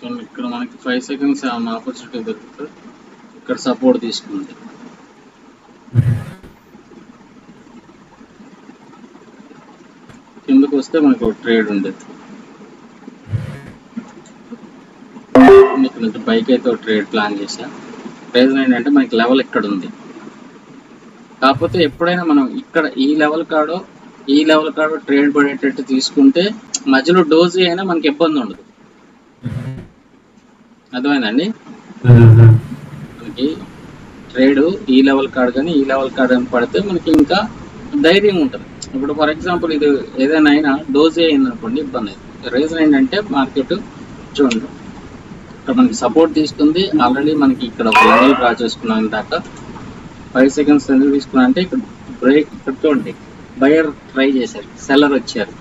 ఇక్కడ మనకి 5 seconds opportunity దొరుకుతుంది. ఇక్కడ సపోర్ట్ తీసుకుంది. కిందకు వస్తే మనకి ఒక ట్రేడ్ ఉండేది. ఇక్కడ నుంచి పైకి అయితే ఒక ట్రేడ్ ప్లాన్ చేశా. రీజన్ ఏంటంటే మనకి లెవెల్ ఇక్కడ ఉంది. కాకపోతే ఎప్పుడైనా మనం ఇక్కడ ఈ లెవెల్ కాడో ట్రేడ్ పడేటట్టు తీసుకుంటే మధ్యలో డోజీ అయినా మనకి ఇబ్బంది ఉండదు. అర్థమైందండి? మనకి ట్రేడ్ ఈ లెవెల్ కార్డ్ కానీ ఈ లెవెల్ కార్డ్ అని పడితే మనకి ఇంకా ధైర్యం ఉంటుంది. ఇప్పుడు ఫర్ ఎగ్జాంపుల్ ఇది ఏదైనా అయినా డోజీ అయింది అనుకోండి, ఇబ్బంది అవుతుంది. రీజన్ ఏంటంటే మార్కెట్ చూడండి ఇక్కడ మనకి సపోర్ట్ తీసుకుంది. ఆల్రెడీ మనకి ఇక్కడ లెవెల్ డ్రా చేసుకున్నాం. దాకా 5 సెకండ్స్ ఎందుకు తీసుకున్నా అంటే ఇక్కడ బ్రేక్ ఇక్కడ చూడండి, బయర్ ట్రై చేశారు, సెల్లర్ వచ్చారు.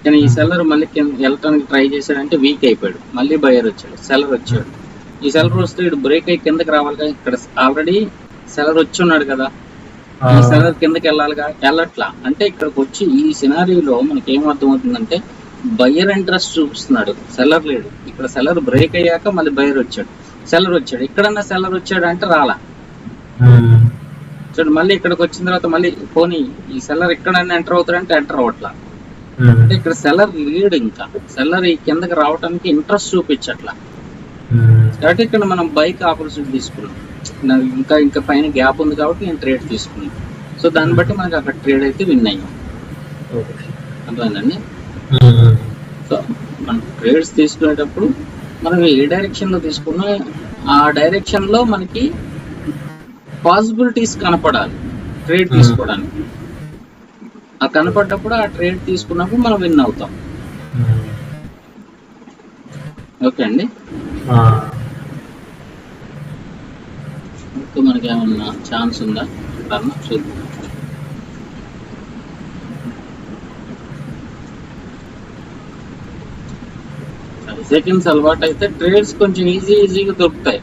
కానీ ఈ సెల్లర్ మళ్ళీ వెళ్ళటానికి ట్రై చేశాడంటే వీక్ అయిపోయాడు. మళ్ళీ బయర్ వచ్చాడు, సెల్లర్ వచ్చాడు. ఈ సెల్లర్ వస్తే ఇటు బ్రేక్ అయ్యి కిందకి రావాలిగా. ఇక్కడ ఆల్రెడీ సెల్లర్ వచ్చి ఉన్నాడు కదా, ఈ సెల్లర్ కిందకి వెళ్ళాలిగా, వెళ్ళట్లా. అంటే ఇక్కడికి వచ్చి ఈ సినారీలో మనకి ఏం అర్థమవుతుందంటే బయర్ ఇంట్రెస్ట్ చూపిస్తున్నాడు, సెల్లర్ లేడు. ఇక్కడ సెల్లర్ బ్రేక్ అయ్యాక మళ్ళీ బయర్ వచ్చాడు, సెల్లర్ వచ్చాడు. ఇక్కడన్నా సెల్లర్ వచ్చాడు అంటే రాలా. చూడండి మళ్ళీ ఇక్కడికి వచ్చిన తర్వాత మళ్ళీ పోనీ ఈ సెల్లర్ ఎక్కడన్నా ఎంటర్ అవుతాడంటే ఎంటర్ అవ్వట్లా. అంటే ఇక్కడ సెల్లర్ లీడ్, ఇంకా సెల్లర్ ఈ కిందకి రావడానికి ఇంట్రెస్ట్ చూపించట్లా. కాబట్టి ఇక్కడ మనం బైక్ ఆపర్చునిటీ తీసుకున్నాం. ఇంకా పైన గ్యాప్ ఉంది కాబట్టి నేను ట్రేడ్ తీసుకున్నాను. సో దాన్ని బట్టి మనకి అక్కడ ట్రేడ్ అయితే విన్ అయ్యాం. అర్థమైందండి? సో మనం ట్రేడ్స్ తీసుకునేటప్పుడు మనం ఏ డైరెక్షన్ లో తీసుకున్నా ఆ డైరెక్షన్ లో మనకి పాసిబిలిటీస్ కనపడాలి ట్రేడ్ తీసుకోవడానికి. ఆ కనపడ్డప్పుడు ఆ ట్రేడ్ తీసుకున్నప్పుడు మనం విన్ అవుతాం. ఓకే అండి? ఇంకా మనకి ఏమన్నా ఛాన్స్ ఉందా అన్నా చూద్దాం. సెకండ్స్ అలవాటు అయితే ట్రేడ్స్ కొంచెం ఈజీగా దొరుకుతాయి.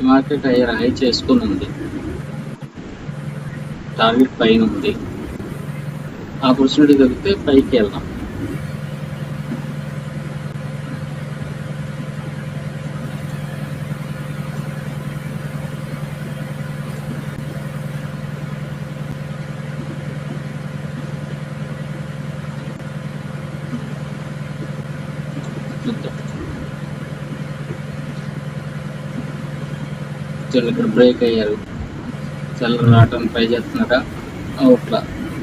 మార్కెట్ హై చేసుకుని ఉంది, టార్గెట్ పైన ఉంది. ఆపర్చునిటీ దొరికితే పైకి వెళ్దాం. ఇక్కడ బ్రేక్ అయ్యారు, సెల్లర్ రావడానికి ట్రై చేస్తున్నాడా, అవుట్లా.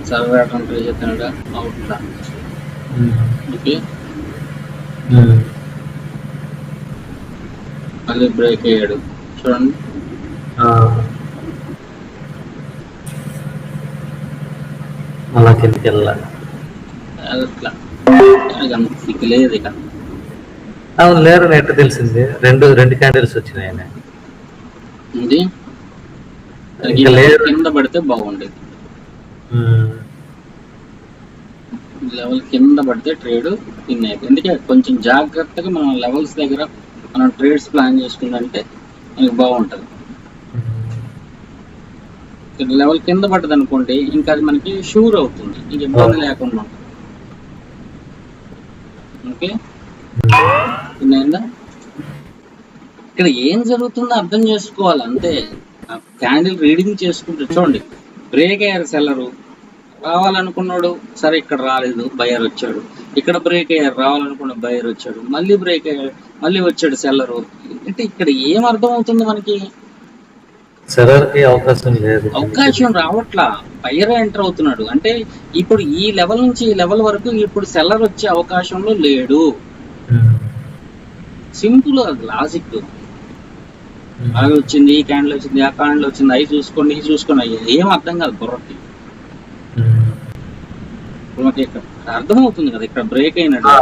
సెల్లర్ రావడానికి ట్రై చేస్తున్నాడా, అవుట్లా. ఓకే, మళ్ళీ బ్రేక్ అయ్యాడు చూడండి. అట్లా సిగ్గులేదు ఇక. అవును, లేరు ఎట్లా తెలిసింది? రెండు క్యాండిల్స్ వచ్చినాయి. కింద పడితే బాగుండేది. లెవెల్ కింద పడితే ట్రేడ్ విన్ అయిపోయింది. ఎందుకంటే కొంచెం జాగ్రత్తగా మనం లెవెల్స్ దగ్గర మనం ట్రేడ్స్ ప్లాన్ చేసుకుంటే మనకి బాగుంటుంది. లెవెల్ కింద పడ్డది అనుకోండి, ఇంకా అది మనకి షూర్ అవుతుంది, ఇంక ఇబ్బంది లేకుండా ఉంటుంది. ఓకే, విన్నాయిందా? ఇక్కడ ఏం జరుగుతుందో అర్థం చేసుకోవాలి అంతే. క్యాండిల్ రీడింగ్ చేసుకుంటే చూడండి, బ్రేక్ అయ్యారు సెల్లరు, రావాలనుకున్నాడు, సరే ఇక్కడ రాలేదు, బయర్ వచ్చాడు. ఇక్కడ బ్రేక్ అయ్యారు, రావాలనుకున్న బయర్ వచ్చాడు, మళ్ళీ బ్రేక్ అయ్యాడు, మళ్ళీ వచ్చాడు సెల్లరు. అంటే ఇక్కడ ఏం అర్థం అవుతుంది మనకి? అవకాశం రావట్లా, బయర్ ఎంటర్ అవుతున్నాడు. అంటే ఇప్పుడు ఈ లెవెల్ నుంచి ఈ లెవెల్ వరకు ఇప్పుడు సెల్లర్ వచ్చే అవకాశంలో లేడు. Simple logic. అది వచ్చింది, ఈ క్యాండిల్ వచ్చింది, ఆ క్యాండిల్ వచ్చింది, అవి చూసుకోండి, ఇవి చూసుకోండి, అయ్యా ఏం అర్థం కాదు బుర్రకి. మనకి ఇక్కడ అర్థమవుతుంది కదా, ఇక్కడ బ్రేక్ అయినట్టు.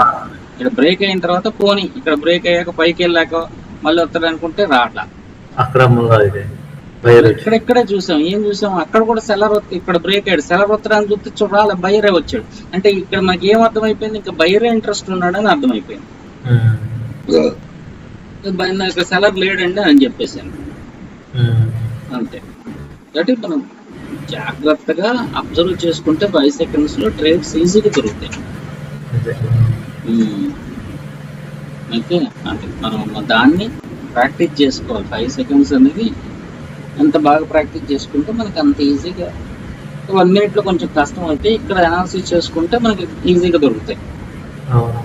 ఇక్కడ బ్రేక్ అయిన తర్వాత పోనీ ఇక్కడ బ్రేక్ అయ్యాక పైకి వెళ్ళాక మళ్ళీ వస్తాడు అనుకుంటే రాట్లా. ఇక్కడెక్కడే చూసాం, ఏం చూసాం, అక్కడ కూడా సెల్లర్ ఇక్కడ బ్రేక్ అయ్యాడు, సెల్లర్ వస్తాడని చూస్తే చూడాలి బయరే వచ్చాడు. అంటే ఇక్కడ మనకి ఏం అర్థమైపోయింది, ఇంకా బయరే ఇంట్రెస్ట్ ఉన్నాడని అర్థమైపోయింది. ఇక్కడ సెల్లర్ లేడండి అని చెప్పేసాను అంతే. కాబట్టి మనం జాగ్రత్తగా అబ్జర్వ్ చేసుకుంటే 5 సెకండ్స్ లో ట్రేడ్స్ ఈజీగా దొరుకుతాయి. అదే. ఓకే, అంటే మనం దాన్ని ప్రాక్టీస్ చేసుకోవాలి. 5 సెకండ్స్ అనేది ఎంత బాగా ప్రాక్టీస్ చేసుకుంటే మనకి అంత ఈజీగా 1 మినిట్లో కొంచెం కష్టం అయితే ఇక్కడ అనాలిసిస్ చేసుకుంటే మనకి ఈజీగా దొరుకుతాయి. అవును.